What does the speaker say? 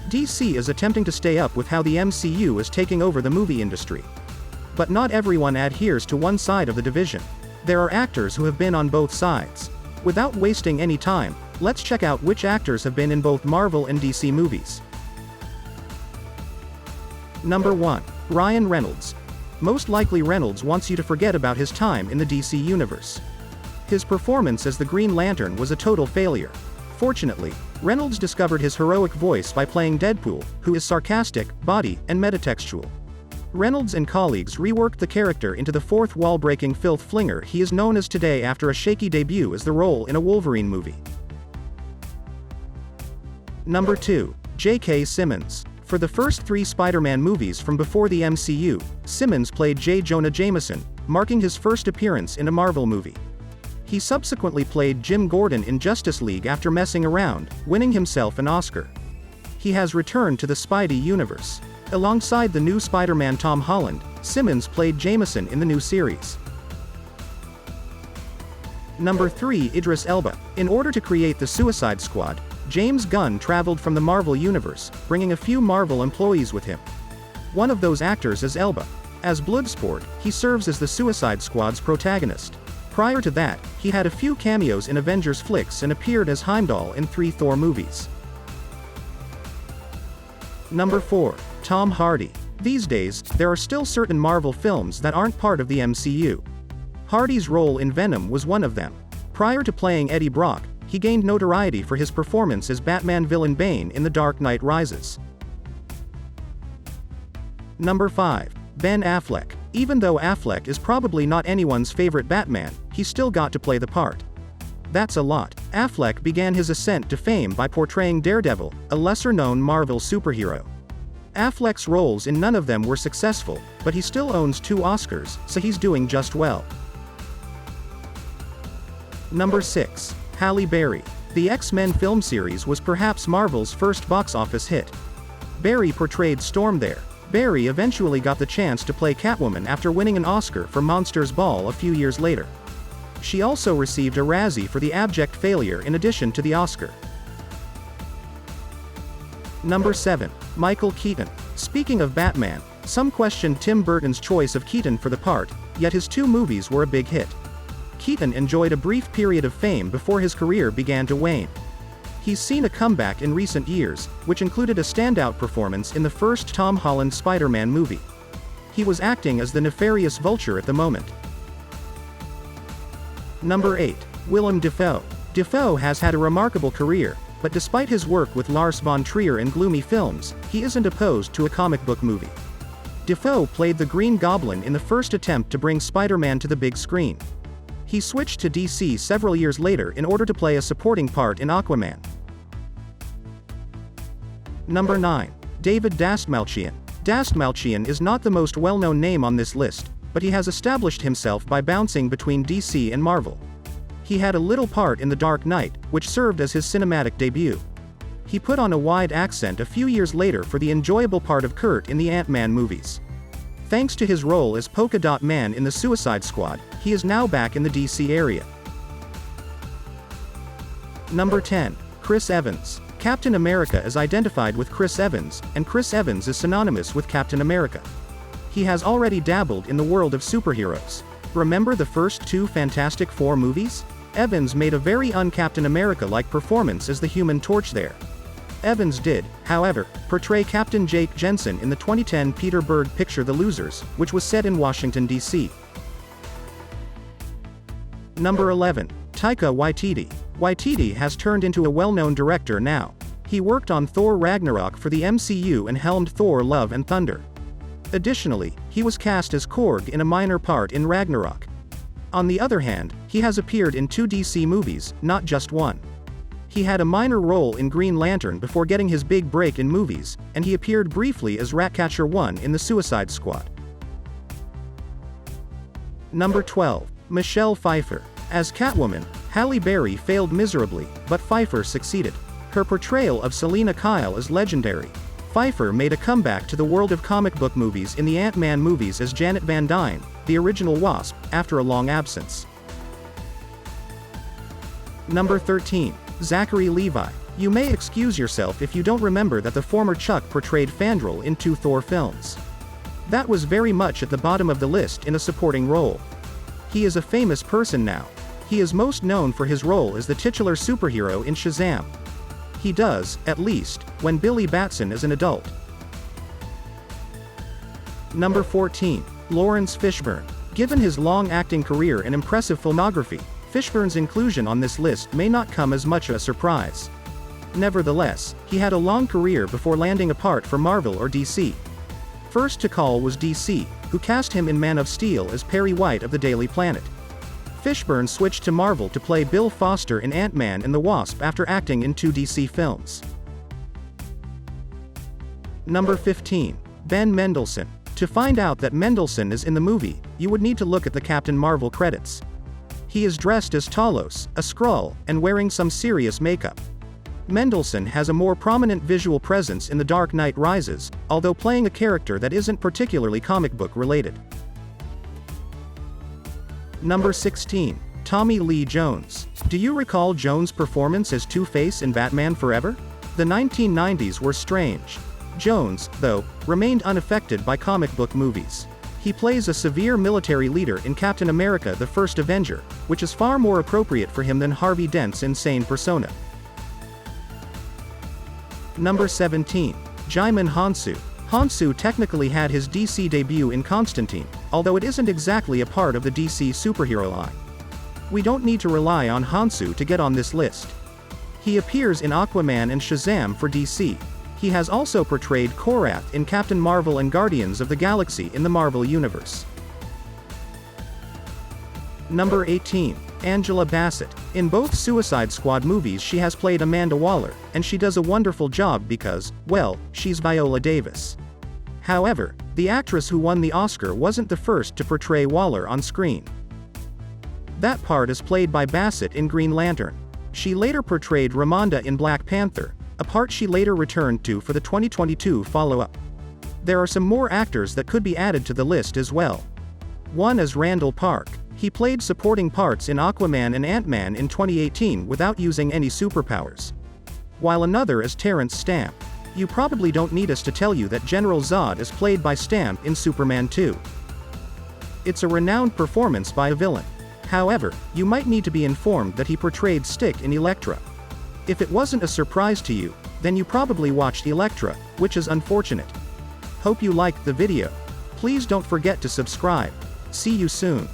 DC is attempting to stay up with how the MCU is taking over the movie industry. But not everyone adheres to one side of the division. There are actors who have been on both sides. Without wasting any time, let's check out which actors have been in both Marvel and DC movies. Number 1. Ryan Reynolds. Most likely Reynolds wants you to forget about his time in the DC universe. His performance as the Green Lantern was a total failure. Fortunately, Reynolds discovered his heroic voice by playing Deadpool, who is sarcastic, bawdy, and metatextual. Reynolds and colleagues reworked the character into the fourth wall-breaking filth flinger he is known as today after a shaky debut as the role in a Wolverine movie. Number 2. J.K. Simmons. For the first 3 Spider-Man movies from before the MCU, Simmons played J. Jonah Jameson, marking his first appearance in a Marvel movie. He subsequently played Jim Gordon in Justice League after messing around, winning himself an Oscar. He has returned to the Spidey universe. Alongside the new Spider-Man Tom Holland, Simmons played Jameson in the new series. Number 3. Idris Elba. In order to create the Suicide Squad, James Gunn traveled from the Marvel universe, bringing a few Marvel employees with him. One of those actors is Elba. As Bloodsport, he serves as the Suicide Squad's protagonist. Prior to that, he had a few cameos in Avengers flicks and appeared as Heimdall in 3 Thor movies. Number 4. Tom Hardy. These days, there are still certain Marvel films that aren't part of the MCU. Hardy's role in Venom was one of them. Prior to playing Eddie Brock, he gained notoriety for his performance as Batman villain Bane in The Dark Knight Rises. Number 5. Ben Affleck. Even though Affleck is probably not anyone's favorite Batman, he still got to play the part. That's a lot. Affleck began his ascent to fame by portraying Daredevil, a lesser-known Marvel superhero. Affleck's roles in none of them were successful, but he still owns 2 Oscars, so he's doing just well. Number 6. Halle Berry. The X-Men film series was perhaps Marvel's first box office hit. Berry portrayed Storm there. Berry eventually got the chance to play Catwoman after winning an Oscar for Monsters Ball a few years later. She also received a Razzie for the abject failure in addition to the Oscar. Number 7. Michael Keaton. Speaking of Batman, some questioned Tim Burton's choice of Keaton for the part, yet his 2 movies were a big hit. Keaton enjoyed a brief period of fame before his career began to wane. He's seen a comeback in recent years, which included a standout performance in the first Tom Holland Spider-Man movie. He was acting as the nefarious Vulture at the moment. Number 8. Willem Dafoe. Dafoe has had a remarkable career, but despite his work with Lars von Trier in gloomy films, he isn't opposed to a comic book movie. Dafoe played the Green Goblin in the first attempt to bring Spider-Man to the big screen. He switched to DC several years later in order to play a supporting part in Aquaman. Number 9. David Dastmalchian. Dastmalchian is not the most well-known name on this list, but he has established himself by bouncing between DC and Marvel. He had a little part in The Dark Knight, which served as his cinematic debut. He put on a wide accent a few years later for the enjoyable part of Kurt in the Ant-Man movies. Thanks to his role as Polka Dot Man in the Suicide Squad, he is now back in the DC area. Number 10. Chris Evans. Captain America is identified with Chris Evans, and Chris Evans is synonymous with Captain America. He has already dabbled in the world of superheroes. Remember the first 2 Fantastic Four movies? Evans made a very un-Captain America-like performance as the Human Torch there. Evans did, however, portray Captain Jake Jensen in the 2010 Peter Berg picture The Losers, which was set in Washington, D.C. Number 11. Taika Waititi. Waititi has turned into a well-known director now. He worked on Thor Ragnarok for the MCU and helmed Thor Love and Thunder. Additionally, he was cast as Korg in a minor part in Ragnarok. On the other hand, he has appeared in 2 DC movies, not just 1. He had a minor role in Green Lantern before getting his big break in movies, and he appeared briefly as Ratcatcher 1 in the Suicide Squad. Number 12. Michelle Pfeiffer. As Catwoman, Halle Berry failed miserably, but Pfeiffer succeeded. Her portrayal of Selina Kyle is legendary. Pfeiffer made a comeback to the world of comic book movies in the Ant-Man movies as Janet Van Dyne, the original Wasp, after a long absence. Number 13. Zachary Levi. You may excuse yourself if you don't remember that the former Chuck portrayed Fandral in 2 Thor films. That was very much at the bottom of the list in a supporting role. He is a famous person now. He is most known for his role as the titular superhero in Shazam. He does, at least, when Billy Batson is an adult. Number 14. Lawrence Fishburne. Given his long acting career and impressive filmography, Fishburne's inclusion on this list may not come as much a surprise. Nevertheless, he had a long career before landing a part for Marvel or DC. First to call was DC, who cast him in Man of Steel as Perry White of the Daily Planet. Fishburne switched to Marvel to play Bill Foster in Ant-Man and the Wasp after acting in 2 DC films. Number 15. Ben Mendelsohn. To find out that Mendelsohn is in the movie, you would need to look at the Captain Marvel credits. He is dressed as Talos, a Skrull, and wearing some serious makeup. Mendelsohn has a more prominent visual presence in The Dark Knight Rises, although playing a character that isn't particularly comic book related. Number 16. Tommy Lee Jones. Do you recall Jones' performance as Two-Face in Batman Forever? The 1990s were strange. Jones, though, remained unaffected by comic book movies. He plays a severe military leader in Captain America: The First Avenger, which is far more appropriate for him than Harvey Dent's insane persona. Number 17. Djimon Hounsou. Hounsou technically had his DC debut in Constantine, although it isn't exactly a part of the DC superhero line. We don't need to rely on Hounsou to get on this list. He appears in Aquaman and Shazam for DC. He has also portrayed Korath in Captain Marvel and Guardians of the Galaxy in the Marvel Universe. Number 18. Angela Bassett. In both Suicide Squad movies she has played Amanda Waller, and she does a wonderful job because, well, she's Viola Davis. However, the actress who won the Oscar wasn't the first to portray Waller on screen. That part is played by Bassett in Green Lantern. She later portrayed Ramonda in Black Panther, a part she later returned to for the 2022 follow-up. There are some more actors that could be added to the list as well. One is Randall Park. He played supporting parts in Aquaman and Ant-Man in 2018 without using any superpowers. While another is Terrence Stamp. You probably don't need us to tell you that General Zod is played by Stamp in Superman 2. It's a renowned performance by a villain. However, you might need to be informed that he portrayed Stick in Elektra. If it wasn't a surprise to you, then you probably watched Elektra, which is unfortunate. Hope you liked the video. Please don't forget to subscribe. See you soon.